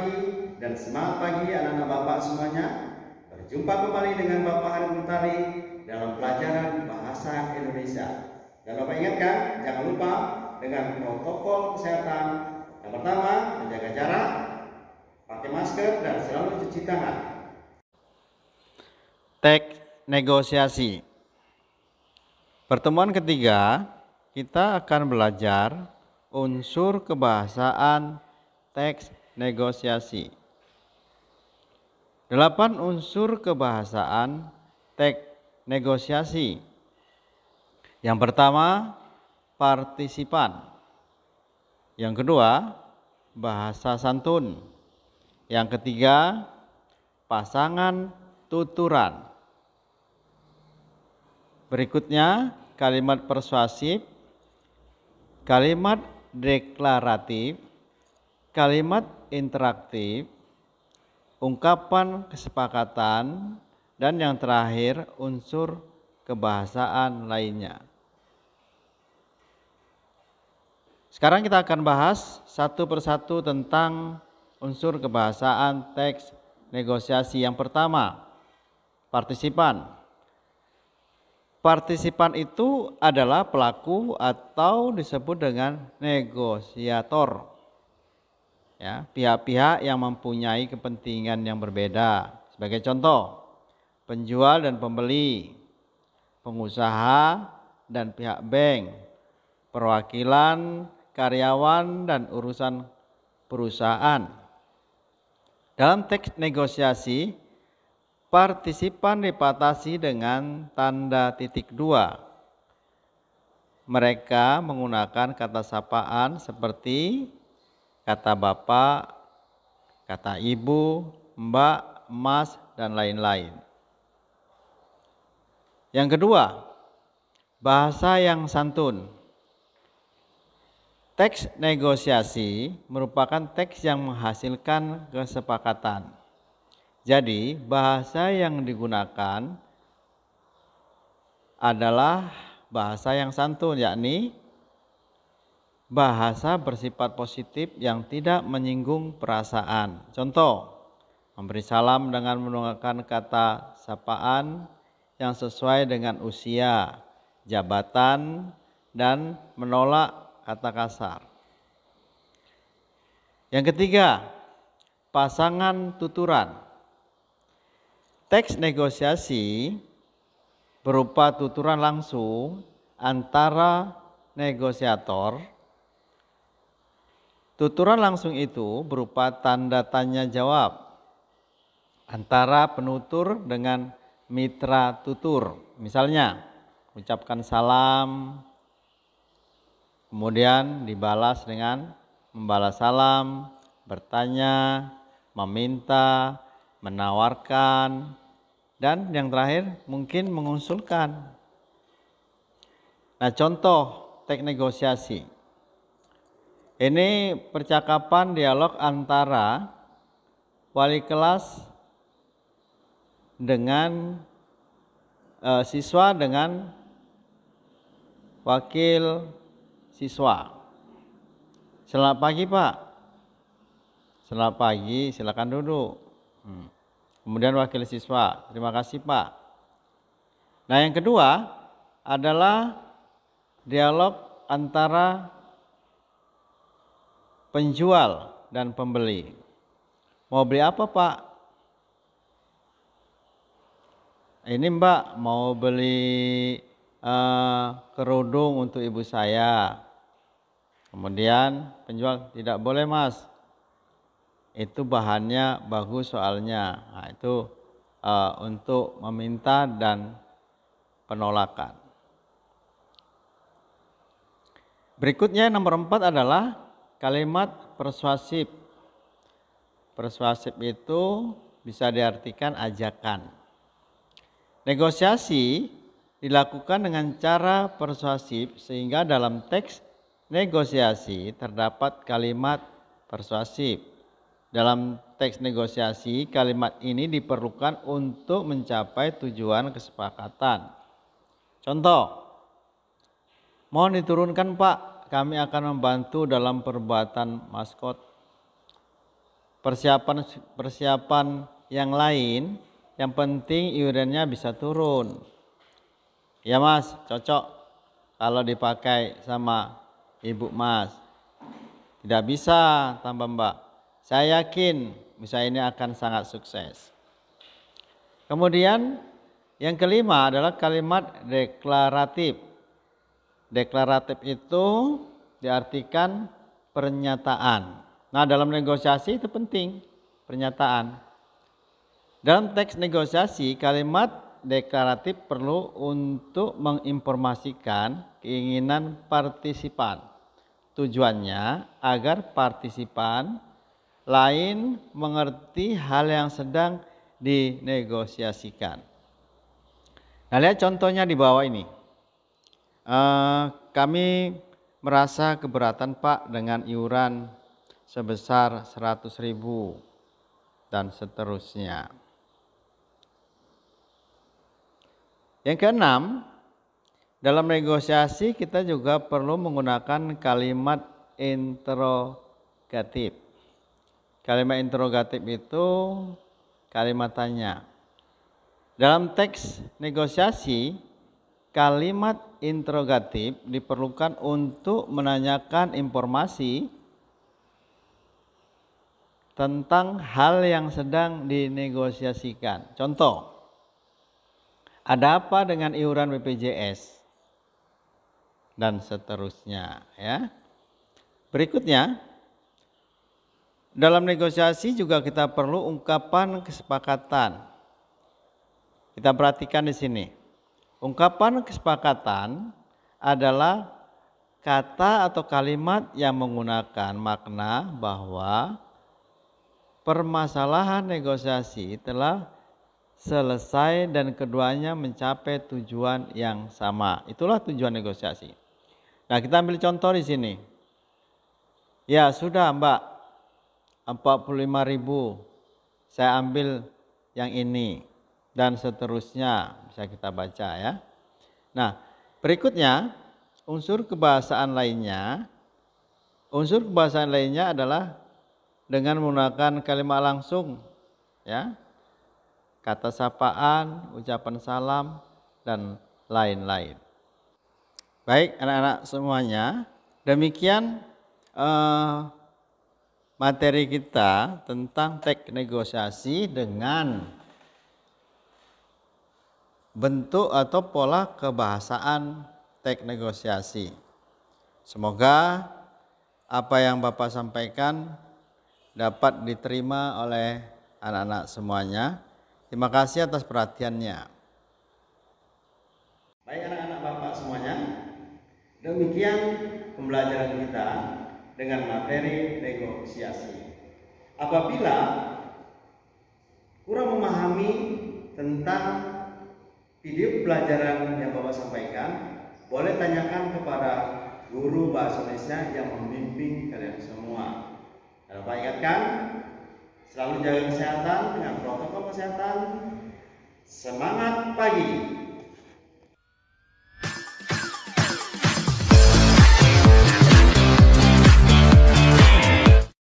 pagi dan semangat pagi anak-anak Bapak semuanya. Berjumpa kembali dengan Bapak Hari Mutari dalam pelajaran Bahasa Indonesia. Dan Bapak ingatkan, jangan lupa dengan protokol kesehatan. Yang pertama, menjaga jarak, pakai masker, dan selalu cuci tangan. Teks negosiasi. Pertemuan ketiga, kita akan belajar unsur kebahasaan teks negosiasi. 8 unsur kebahasaan teks negosiasi. Yang pertama, partisipan. Yang kedua, bahasa santun. Yang ketiga, pasangan tuturan. Berikutnya, kalimat persuasif, kalimat deklaratif, kalimat interaktif, ungkapan kesepakatan, dan yang terakhir unsur kebahasaan lainnya. Sekarang kita akan bahas satu persatu tentang unsur kebahasaan teks negosiasi. Yang pertama, partisipan. Partisipan itu adalah pelaku atau disebut dengan negosiator. Ya, pihak-pihak yang mempunyai kepentingan yang berbeda. Sebagai contoh, penjual dan pembeli, pengusaha dan pihak bank, perwakilan karyawan dan urusan perusahaan. Dalam teks negosiasi, partisipan dibatasi dengan tanda titik 2. Mereka menggunakan kata sapaan seperti kata bapak, kata ibu, mbak, mas, dan lain-lain. Yang kedua, bahasa yang santun. Teks negosiasi merupakan teks yang menghasilkan kesepakatan. Jadi, bahasa yang digunakan adalah bahasa yang santun, yakni bahasa bersifat positif yang tidak menyinggung perasaan. Contoh, memberi salam dengan menggunakan kata sapaan yang sesuai dengan usia, jabatan, dan menolak kata kasar. Yang ketiga, pasangan tuturan. Teks negosiasi berupa tuturan langsung antara negosiator. Tuturan langsung itu berupa tanda tanya jawab antara penutur dengan mitra tutur. Misalnya, ucapkan salam, kemudian dibalas dengan membalas salam, bertanya, meminta, menawarkan, dan yang terakhir mungkin mengusulkan. Nah, contoh teks negosiasi. Ini percakapan dialog antara wali kelas dengan siswa dengan wakil siswa. Selamat pagi, Pak. Selamat pagi, silakan duduk. Kemudian wakil siswa, terima kasih Pak. Nah, yang kedua adalah dialog antara penjual dan pembeli. Mau beli apa Pak? Ini Mbak mau beli kerudung untuk ibu saya. Kemudian penjual, tidak boleh Mas, itu bahannya bagus soalnya. Nah, itu untuk meminta dan penolakan. Berikutnya nomor 4 adalah kalimat persuasif. Persuasif itu bisa diartikan ajakan. Negosiasi dilakukan dengan cara persuasif sehingga dalam teks negosiasi terdapat kalimat persuasif. Dalam teks negosiasi, kalimat ini diperlukan untuk mencapai tujuan kesepakatan. Contoh, mohon diturunkan Pak, kami akan membantu dalam perbuatan maskot. persiapan yang lain, yang penting iurannya bisa turun. Ya Mas, cocok kalau dipakai sama Ibu Mas. Tidak bisa tambah Mbak. Saya yakin usaha ini akan sangat sukses. Kemudian yang kelima adalah kalimat deklaratif. Deklaratif itu diartikan pernyataan. Nah, dalam negosiasi itu penting, pernyataan. Dalam teks negosiasi, kalimat deklaratif perlu untuk menginformasikan keinginan partisipan. Tujuannya agar partisipan lain mengerti hal yang sedang dinegosiasikan. Nah, lihat contohnya di bawah ini. Kami merasa keberatan Pak dengan iuran sebesar 100.000 dan seterusnya. Yang keenam, dalam negosiasi kita juga perlu menggunakan kalimat interrogatif. Kalimat interrogatif itu kalimat tanya. Dalam teks negosiasi, kalimat interrogatif diperlukan untuk menanyakan informasi tentang hal yang sedang dinegosiasikan. Contoh, ada apa dengan iuran BPJS? Dan seterusnya, ya. Berikutnya, dalam negosiasi juga kita perlu ungkapan kesepakatan. Kita perhatikan di sini. Ungkapan kesepakatan adalah kata atau kalimat yang menggunakan makna bahwa permasalahan negosiasi telah selesai dan keduanya mencapai tujuan yang sama. Itulah tujuan negosiasi. Nah, kita ambil contoh di sini. Ya, sudah Mbak, 45.000 saya ambil yang ini dan seterusnya. Bisa kita baca ya. Nah, berikutnya unsur kebahasaan lainnya. Unsur kebahasaan lainnya adalah dengan menggunakan kalimat langsung, ya, kata sapaan, ucapan salam, dan lain-lain. Baik anak-anak semuanya, demikian materi kita tentang teks negosiasi dengan bentuk atau pola kebahasaan teks negosiasi. Semoga apa yang Bapak sampaikan dapat diterima oleh anak-anak semuanya. Terima kasih atas perhatiannya. Baik anak-anak Bapak semuanya, demikian pembelajaran kita dengan materi negosiasi. Apabila kurang memahami tentang video pelajaran yang Bapak sampaikan, boleh tanyakan kepada guru bahasa Indonesia yang membimbing kalian semua. Dan Bapak ingatkan, selalu jaga kesehatan dengan protokol kesehatan. Semangat pagi!